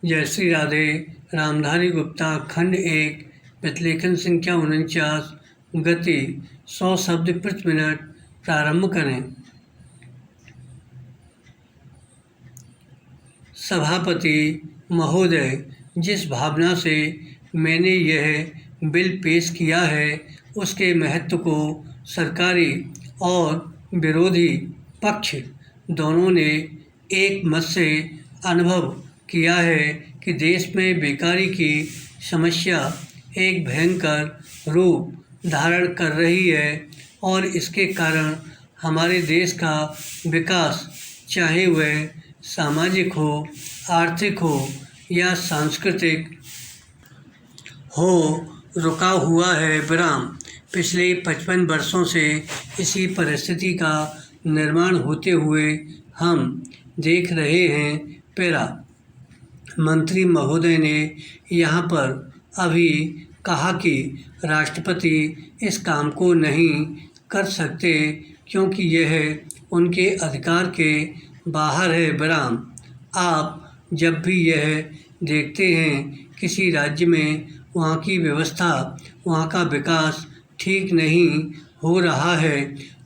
जय श्री राधे। रामधारी गुप्ता खंड 1 प्रतिलेखन संख्या 49 गति 100 शब्द प्रति मिनट प्रारंभ करें। सभापति महोदय, जिस भावना से मैंने यह बिल पेश किया है उसके महत्व को सरकारी और विरोधी पक्ष दोनों ने एक मत से अनुभव किया है कि देश में बेकारी की समस्या एक भयंकर रूप धारण कर रही है और इसके कारण हमारे देश का विकास, चाहे वह सामाजिक हो, आर्थिक हो या सांस्कृतिक हो, रुका हुआ है। विराम। पिछले 55 वर्षों से इसी परिस्थिति का निर्माण होते हुए हम देख रहे हैं। पैरा। मंत्री महोदय ने यहाँ पर अभी कहा कि राष्ट्रपति इस काम को नहीं कर सकते क्योंकि यह उनके अधिकार के बाहर है। विराम। आप जब भी यह देखते हैं किसी राज्य में वहाँ की व्यवस्था, वहाँ का विकास ठीक नहीं हो रहा है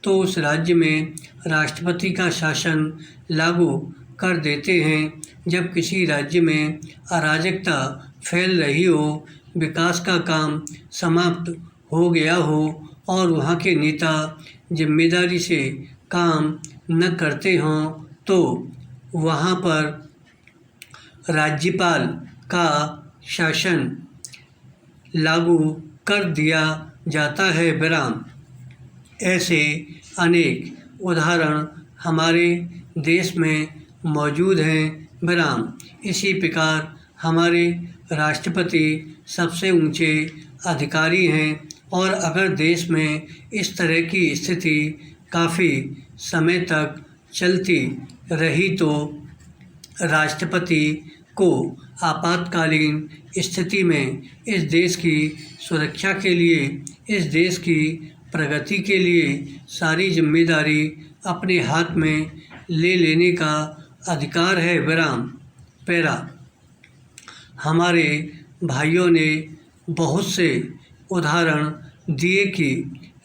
तो उस राज्य में राष्ट्रपति का शासन लागू कर देते हैं। जब किसी राज्य में अराजकता फैल रही हो, विकास का काम समाप्त हो गया हो और वहाँ के नेता जिम्मेदारी से काम न करते हों तो वहाँ पर राज्यपाल का शासन लागू कर दिया जाता है। विराम। ऐसे अनेक उदाहरण हमारे देश में मौजूद हैं। विराम। इसी प्रकार हमारे राष्ट्रपति सबसे ऊंचे अधिकारी हैं और अगर देश में इस तरह की स्थिति काफ़ी समय तक चलती रही तो राष्ट्रपति को आपातकालीन स्थिति में इस देश की सुरक्षा के लिए, इस देश की प्रगति के लिए सारी जिम्मेदारी अपने हाथ में ले लेने का अधिकार है। विराम। पैरा। हमारे भाइयों ने बहुत से उदाहरण दिए कि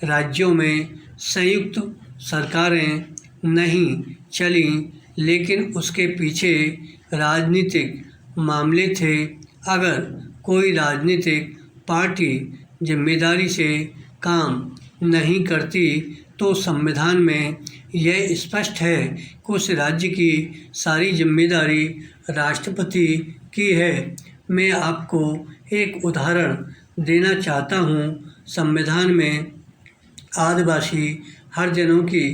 राज्यों में संयुक्त सरकारें नहीं चली लेकिन उसके पीछे राजनीतिक मामले थे। अगर कोई राजनीतिक पार्टी जिम्मेदारी से काम नहीं करती तो संविधान में यह स्पष्ट है कि उस राज्य की सारी जिम्मेदारी राष्ट्रपति की है। मैं आपको एक उदाहरण देना चाहता हूँ। संविधान में आदिवासी हरिजनों की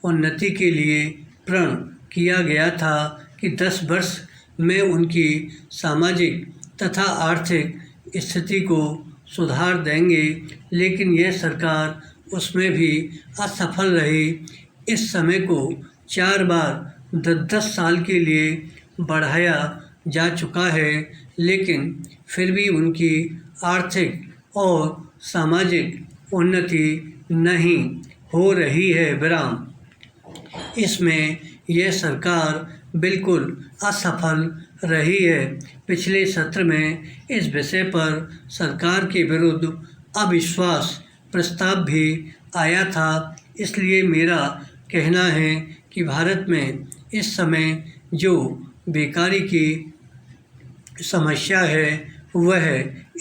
उन्नति के लिए प्रण किया गया था कि 10 वर्ष में उनकी सामाजिक तथा आर्थिक स्थिति को सुधार देंगे, लेकिन यह सरकार उसमें भी असफल रही। इस समय को 4 बार 10-10 साल के लिए बढ़ाया जा चुका है लेकिन फिर भी उनकी आर्थिक और सामाजिक उन्नति नहीं हो रही है। विराम। इसमें यह सरकार बिल्कुल असफल रही है। पिछले सत्र में इस विषय पर सरकार के विरुद्ध अविश्वास प्रस्ताव भी आया था। इसलिए मेरा कहना है कि भारत में इस समय जो बेकारी की समस्या है वह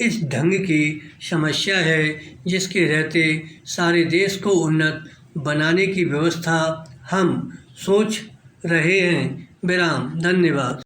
इस ढंग की समस्या है जिसके रहते सारे देश को उन्नत बनाने की व्यवस्था हम सोच रहे हैं। विराम। धन्यवाद।